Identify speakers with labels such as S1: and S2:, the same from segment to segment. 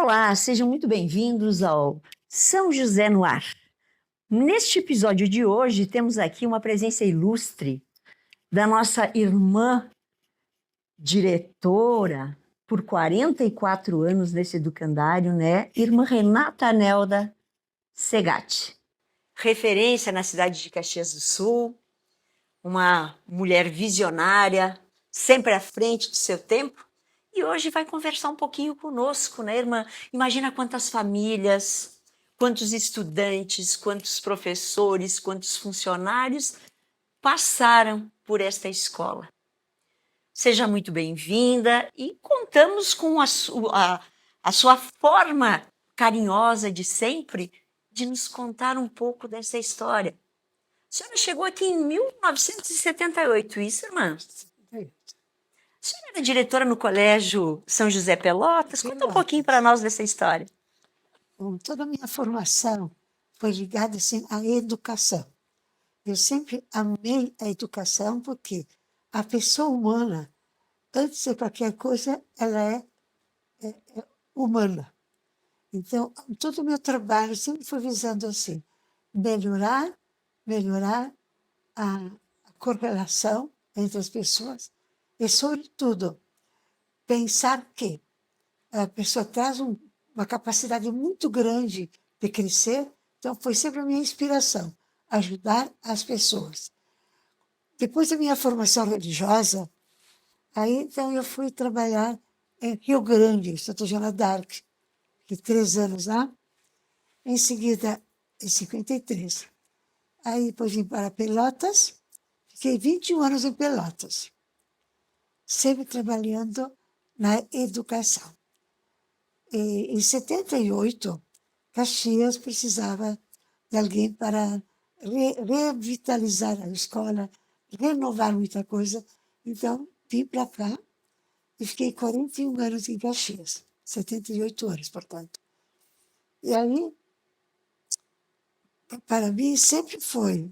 S1: Olá, sejam muito bem-vindos ao São José no Ar. Neste episódio de hoje, temos aqui uma presença ilustre da nossa irmã diretora por 44 anos nesse educandário, né? Irmã Renata Nelda Segatti. Referência na cidade de Caxias do Sul, uma mulher visionária, sempre à frente do seu tempo. E hoje vai conversar um pouquinho conosco, né, irmã? Imagina quantas famílias, quantos estudantes, quantos professores, quantos funcionários passaram por esta escola. Seja muito bem-vinda e contamos com a sua forma carinhosa de sempre de nos contar um pouco dessa história. A senhora chegou aqui em 1978, isso, irmã? A senhora era diretora no Colégio São José Pelotas? Conta um pouquinho para nós dessa história.
S2: Bom, toda a minha formação foi ligada assim, à educação. Eu sempre amei a educação porque a pessoa humana, antes de qualquer coisa, ela é humana. Então, todo o meu trabalho sempre foi visando assim, melhorar a correlação entre as pessoas e, sobretudo, pensar que a pessoa traz uma capacidade muito grande de crescer, então foi sempre a minha inspiração, ajudar as pessoas. Depois da minha formação religiosa, aí então eu fui trabalhar em Rio Grande, Santa Joana d'Arc, fiquei 3 anos lá, em seguida, em 53. Aí depois vim para Pelotas, fiquei 21 anos em Pelotas, sempre trabalhando na educação. E, em 78, Caxias precisava de alguém para revitalizar a escola, renovar muita coisa. Então, vim para cá e fiquei 41 anos em Caxias, 78 anos, portanto. E aí, para mim, sempre foi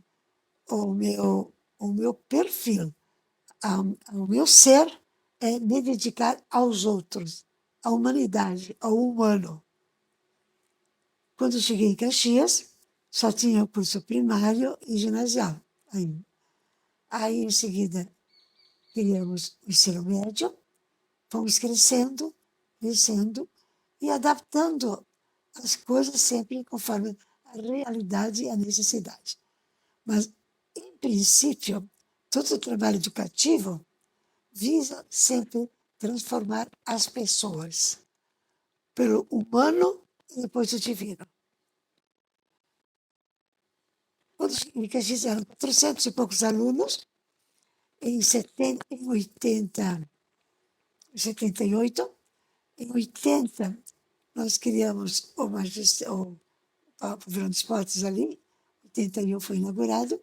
S2: o meu perfil, o meu ser é me dedicar aos outros, à humanidade, ao humano. Quando cheguei em Caxias, só tinha o curso primário e ginasial ainda. Aí, em seguida, criamos o ensino médio, fomos crescendo e adaptando as coisas sempre conforme a realidade e a necessidade. Mas, em princípio, todo o trabalho educativo visa sempre transformar as pessoas pelo humano e depois o divino. Quando cheguei em Caxias eram 400 e poucos alunos, em 78. Em 80, nós criamos o Pavilhão de Esportes ali, 81 foi inaugurado,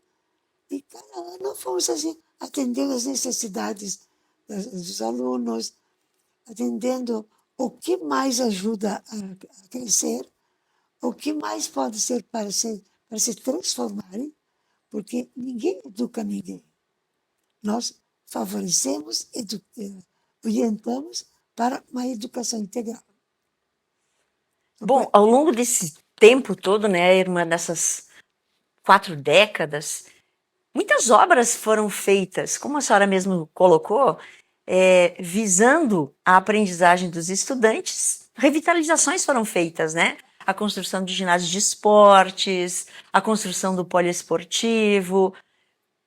S2: e cada ano fomos assim, atendendo as necessidades dos alunos, atendendo o que mais ajuda a crescer, o que mais pode ser para se transformarem, porque ninguém educa ninguém. Nós favorecemos, orientamos para uma educação integral.
S1: Bom, ao longo desse tempo todo, né, irmã, dessas 4 décadas, muitas obras foram feitas, como a senhora mesmo colocou, visando a aprendizagem dos estudantes. Revitalizações foram feitas, né? A construção de ginásios de esportes, a construção do poliesportivo,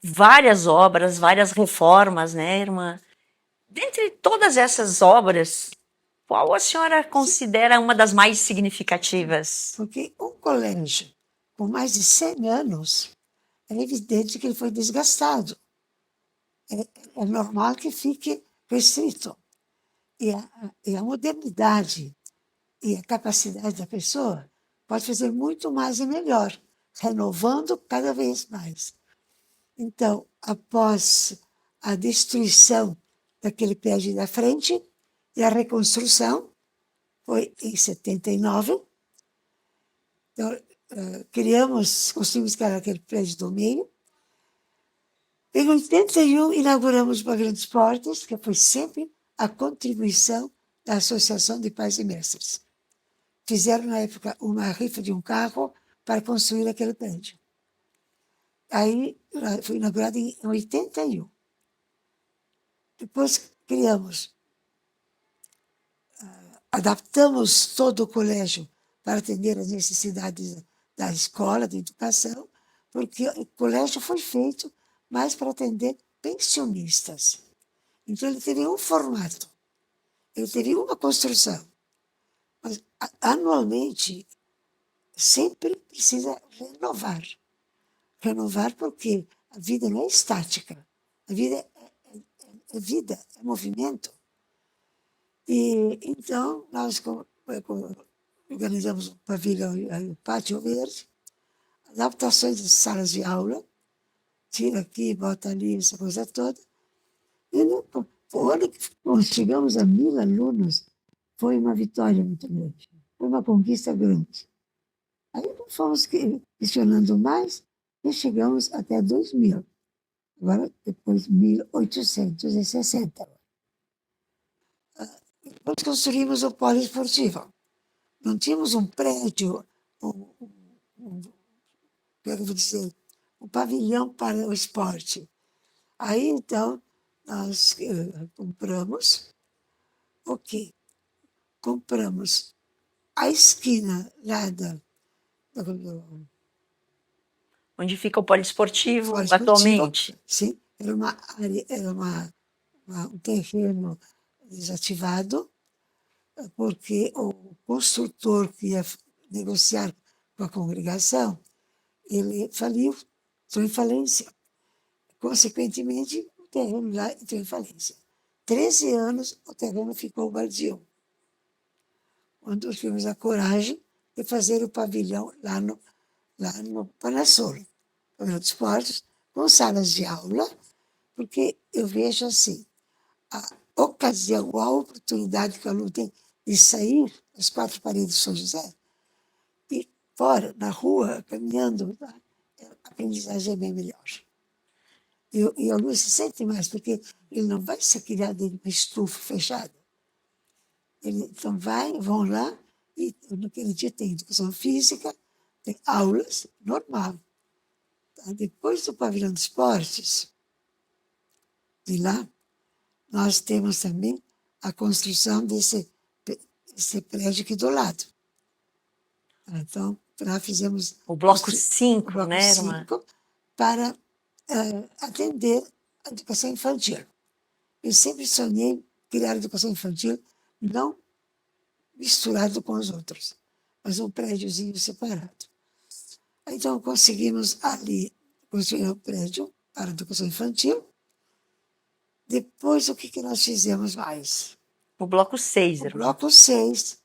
S1: várias obras, várias reformas, né, irmã? Dentre todas essas obras, qual a senhora considera uma das mais significativas?
S2: Porque um colégio com mais de 100 anos, é evidente que ele foi desgastado. É normal que fique restrito. E a modernidade e a capacidade da pessoa pode fazer muito mais e melhor, renovando cada vez mais. Então, após a destruição daquele prédio da frente e a reconstrução, foi em 79. Então, construímos aquele prédio do meio. Em 81, inauguramos o Pavilhão de Esportes, que foi sempre a contribuição da Associação de Pais e Mestres. fizeram, na época, uma rifa de um carro para construir aquele prédio. Aí foi inaugurado em 81. Depois adaptamos todo o colégio para atender às necessidades da escola, da educação, porque o colégio foi feito mais para atender pensionistas. Então, ele teve um formato, ele teve uma construção. Mas, anualmente, sempre precisa renovar. Renovar porque a vida não é estática. A vida é vida, é movimento. E então nós organizamos um pavilhão, um pátio verde, adaptações de salas de aula, tira aqui, bota ali, essa coisa toda. E o ano que nós chegamos a 1.000 alunos foi uma vitória muito grande, foi uma conquista grande. Aí não fomos questionando mais e chegamos até 2.000. Agora, depois, 1.860. Nós construímos o polo esportivo. Não tínhamos um prédio, como eu vou dizer, um pavilhão para o esporte. Aí, então, nós compramos o quê? Compramos a esquina lá do
S1: Onde fica o poliesportivo
S2: fórum esportivo.
S1: atualmente?
S2: Sim, era uma área, era um terreno desativado, porque o construtor que ia negociar com a congregação, ele faliu, entrou em falência. Consequentemente, o terreno lá entrou em falência. 13 anos o terreno ficou vazio. Quando tivemos a coragem de fazer o pavilhão lá no Panassolo, pavilhão de esportes, com salas de aula, porque eu vejo assim, a ocasião, a oportunidade que o aluno tem de sair das quatro paredes de São José e fora, na rua, caminhando, a aprendizagem é bem melhor. E o aluno se sente mais, porque ele não vai ser criado dentro de uma estufa fechada. Então vão lá, e naquele dia tem educação física, tem aulas, normal. Tá? Depois do pavilhão de esportes, de lá, nós temos também a construção desse prédio aqui do lado. Então, lá fizemos...
S1: O bloco 5, né?
S2: 5, para atender a educação infantil. Eu sempre sonhei criar educação infantil, não misturado com os outros, mas um prédiozinho separado. Então, conseguimos ali construir um prédio para a educação infantil. Depois, o que nós fizemos mais?
S1: O bloco 6,
S2: O bloco 6,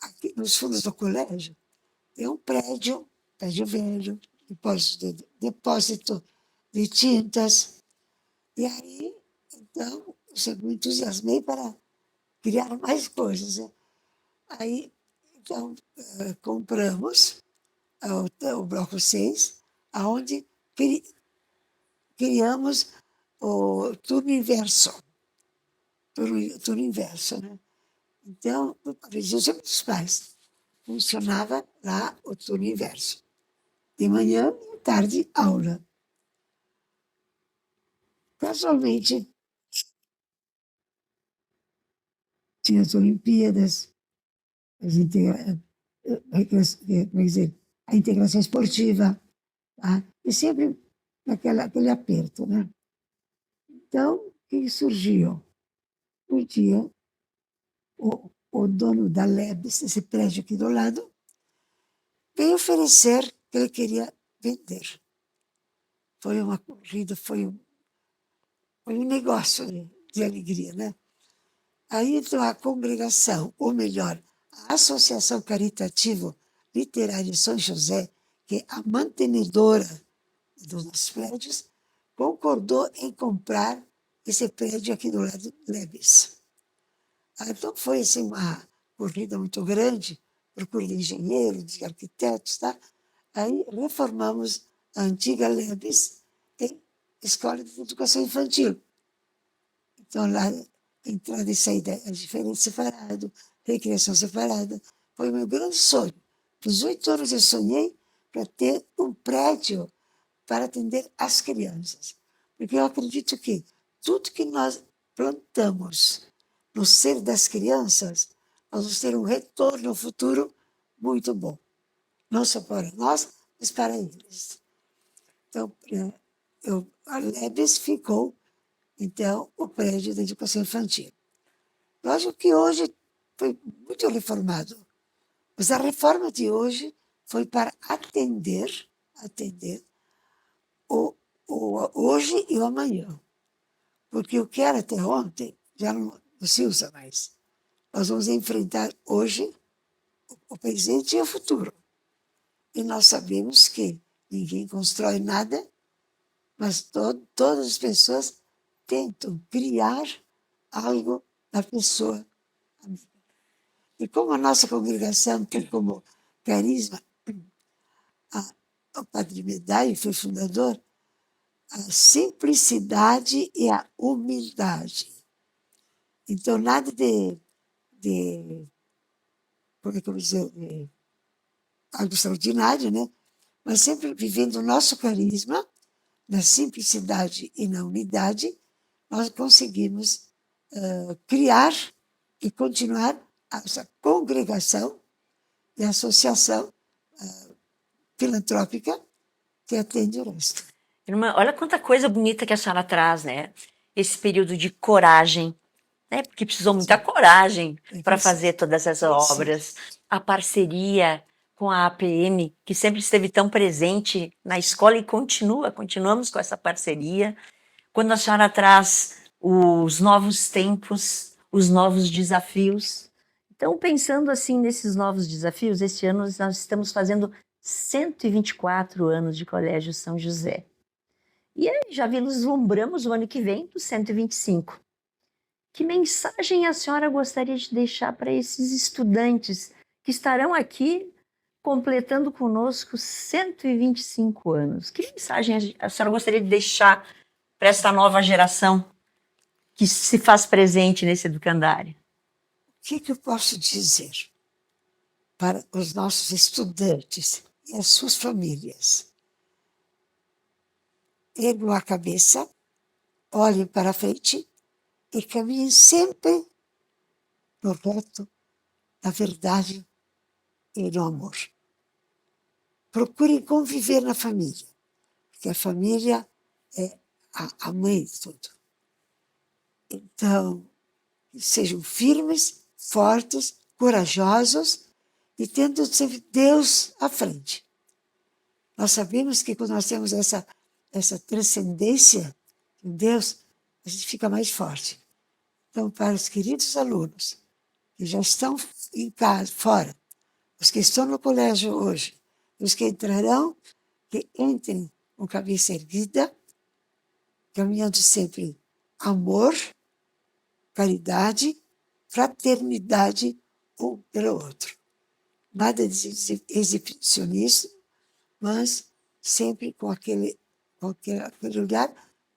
S2: aqui nos fundos do colégio, tem um prédio velho, depósito de tintas. E aí, então, eu me entusiasmei para criar mais coisas. Né? Aí, então, compramos o bloco 6, onde criamos o turno inverso. Turno inverso, né? Então, aprendi sempre os pais. Funcionava lá o turno inverso. De manhã e à tarde, aula. Casualmente, tinha as Olimpíadas, a integração esportiva, tá? E sempre aquele aperto, né? Então, o que surgiu? Um dia, o dono da Lebes, esse prédio aqui do lado, veio oferecer que ele queria vender. Foi uma corrida, foi um negócio de alegria, né? Aí, então, a congregação, ou melhor, a Associação Caritativa Literária São José, que é a mantenedora dos nossos prédios, concordou em comprar esse prédio aqui do lado do Lebes. Então, foi assim, uma corrida muito grande, procura de engenheiros, de arquitetos, tá? Aí reformamos a antiga Lebes em escola de educação infantil. Então, lá, entrada e saída é diferente, separado, recreação separada, Foi o meu grande sonho. Dos 8 anos eu sonhei para ter um prédio para atender as crianças. Porque eu acredito que tudo que nós plantamos no ser das crianças, nós vamos ter um retorno futuro muito bom. Não só para nós, mas para eles. Então, a Lebes ficou, então, o prédio da educação infantil. Lógico que hoje foi muito reformado, mas a reforma de hoje foi para atender hoje e o amanhã. Porque o que era até ontem já não se usa mais. Nós vamos enfrentar hoje o presente e o futuro. E nós sabemos que ninguém constrói nada, mas todas as pessoas tentam criar algo na pessoa amiga. E como a nossa congregação tem como carisma, o Padre Medaille foi fundador, a simplicidade e a humildade. Então, nada de como é que eu vou dizer, algo extraordinário, né? Mas sempre vivendo o nosso carisma, na simplicidade e na unidade, nós conseguimos criar e continuar essa congregação e associação filantrópica que atende o resto.
S1: Irmã, olha quanta coisa bonita que a senhora traz, né? Esse período de coragem, né? Porque precisou muita coragem para fazer todas essas obras. A parceria com a APM, que sempre esteve tão presente na escola e continuamos com essa parceria. Quando a senhora traz os novos tempos, os novos desafios. Então, pensando assim nesses novos desafios, este ano nós estamos fazendo 124 anos de Colégio São José. E aí já vislumbramos o ano que vem dos 125. Que mensagem a senhora gostaria de deixar para esses estudantes que estarão aqui completando conosco 125 anos? Que mensagem a senhora gostaria de deixar para esta nova geração que se faz presente nesse educandário?
S2: O que eu posso dizer para os nossos estudantes e as suas famílias? Ergam a cabeça, olhem para frente e caminhem sempre no reto, na verdade e no amor. Procurem conviver na família, porque a família é a mãe de tudo. Então, sejam firmes, fortes, corajosos e tendo sempre Deus à frente. Nós sabemos que quando nós temos essa transcendência com Deus, a gente fica mais forte. Então, para os queridos alunos que já estão em casa, fora, os que estão no colégio hoje, os que entrarão, que entrem com cabeça erguida, caminhando sempre amor, caridade, fraternidade um pelo outro. Nada de exibicionismo, mas sempre com aquele olhar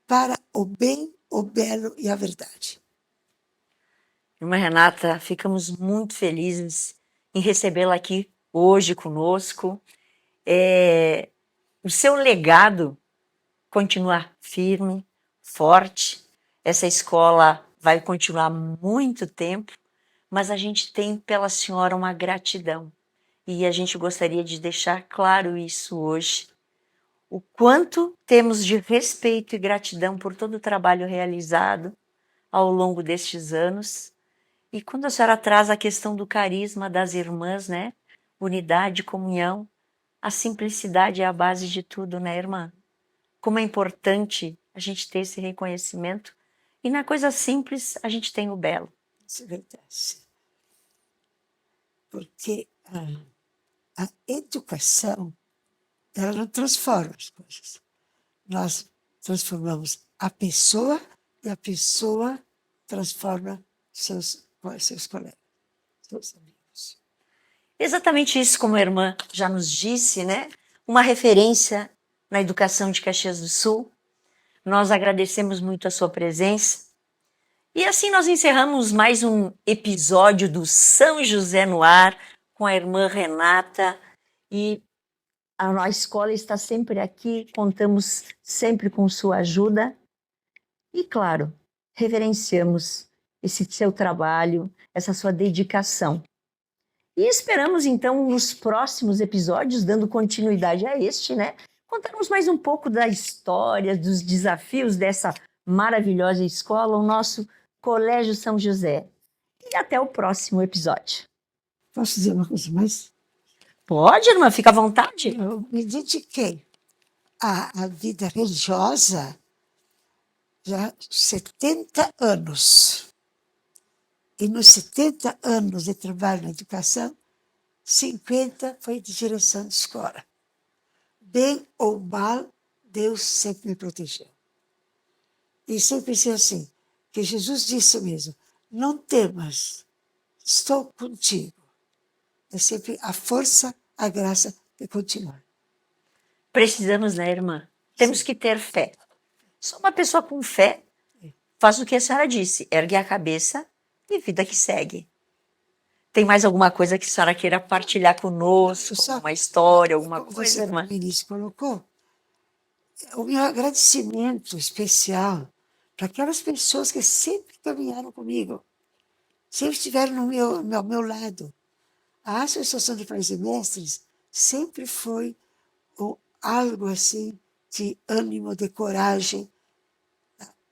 S2: para o bem, o belo e a verdade.
S1: Irmã Renata, ficamos muito felizes em recebê-la aqui hoje conosco. O seu legado continua firme, forte. Essa escola vai continuar muito tempo, mas a gente tem pela senhora uma gratidão. E a gente gostaria de deixar claro isso hoje. O quanto temos de respeito e gratidão por todo o trabalho realizado ao longo destes anos. E quando a senhora traz a questão do carisma das irmãs, né? Unidade, comunhão, a simplicidade é a base de tudo, né, irmã? Como é importante a gente ter esse reconhecimento. E na coisa simples, a gente tem o belo.
S2: Isso é verdade. Porque a educação, ela não transforma as coisas. Nós transformamos a pessoa e a pessoa transforma seus colegas, seus amigos.
S1: Exatamente isso, como a irmã já nos disse, né? Uma referência na educação de Caxias do Sul. Nós agradecemos muito a sua presença. E assim nós encerramos mais um episódio do São José no Ar, com a irmã Renata, e a escola está sempre aqui, contamos sempre com sua ajuda e, claro, reverenciamos esse seu trabalho, essa sua dedicação. E esperamos, então, nos próximos episódios, dando continuidade a este, né? Contarmos mais um pouco da história, dos desafios dessa maravilhosa escola, o nosso Colégio São José. E até o próximo episódio.
S2: Posso dizer uma coisa mais?
S1: Pode, irmã, fica à vontade.
S2: Eu me dediquei à vida religiosa já há 70 anos. E nos 70 anos de trabalho na educação, 50 foi de direção de escola. Bem ou mal, Deus sempre me protegeu. E sempre pensei assim, que Jesus disse mesmo, não temas, estou contigo. É sempre a força, a graça de continuar.
S1: Precisamos, né, irmã? Temos que ter fé. Só uma pessoa com fé faz o que a senhora disse, ergue a cabeça e vida que segue. Tem mais alguma coisa que a senhora queira partilhar conosco? Uma história, alguma coisa, irmã?
S2: Como o ministro colocou, o meu agradecimento especial para aquelas pessoas que sempre caminharam comigo, sempre estiveram ao meu lado. A Associação de Pais e Mestres sempre foi algo assim de ânimo, de coragem.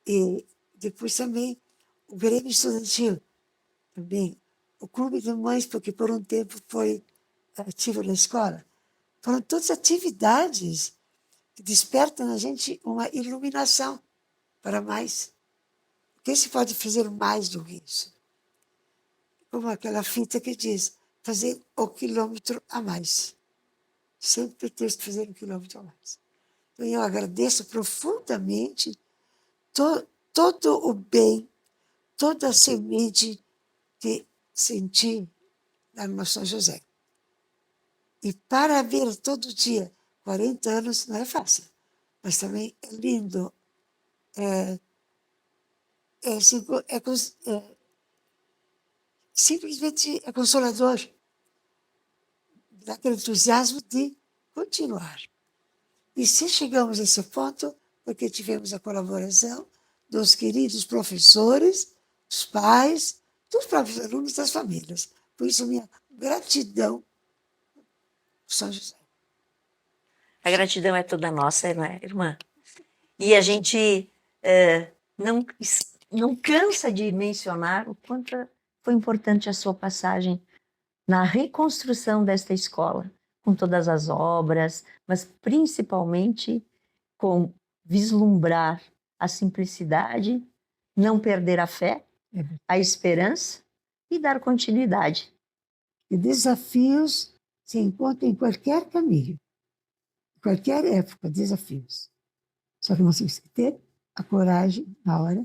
S2: E depois também o Grêmio Estudantil, também o Clube de Mães, porque por um tempo foi ativo na escola. Foram todas atividades que despertam na gente uma iluminação para mais. O que se pode fazer mais do que isso? Como aquela fita que diz, fazer o quilômetro a mais. Sempre temos que fazer um quilômetro a mais. Então, eu agradeço profundamente todo o bem, toda a semente que senti lá no São José. E para ver todo dia 40 anos não é fácil, mas também é lindo. Simplesmente é consolador. Dá aquele entusiasmo de continuar. E se chegamos a esse ponto, porque tivemos a colaboração dos queridos professores, dos pais, dos próprios alunos, das famílias. Por isso, minha gratidão ao São José.
S1: A gratidão é toda nossa, não é, irmã? E a gente não cansa de mencionar o quanto foi importante a sua passagem na reconstrução desta escola, com todas as obras, mas principalmente com vislumbrar a simplicidade, não perder a fé, a esperança e dar continuidade.
S2: E desafios se encontram em qualquer caminho, em qualquer época, desafios. Só que nós temos que ter a coragem na hora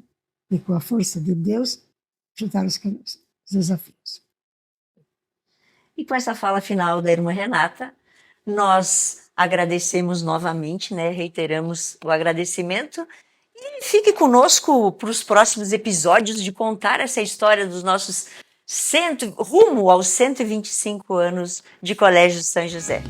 S2: e com a força de Deus enfrentar os desafios.
S1: E com essa fala final da irmã Renata, nós agradecemos novamente, né? Reiteramos o agradecimento e fique conosco para os próximos episódios de contar essa história dos nossos rumo aos 125 anos de Colégio São José.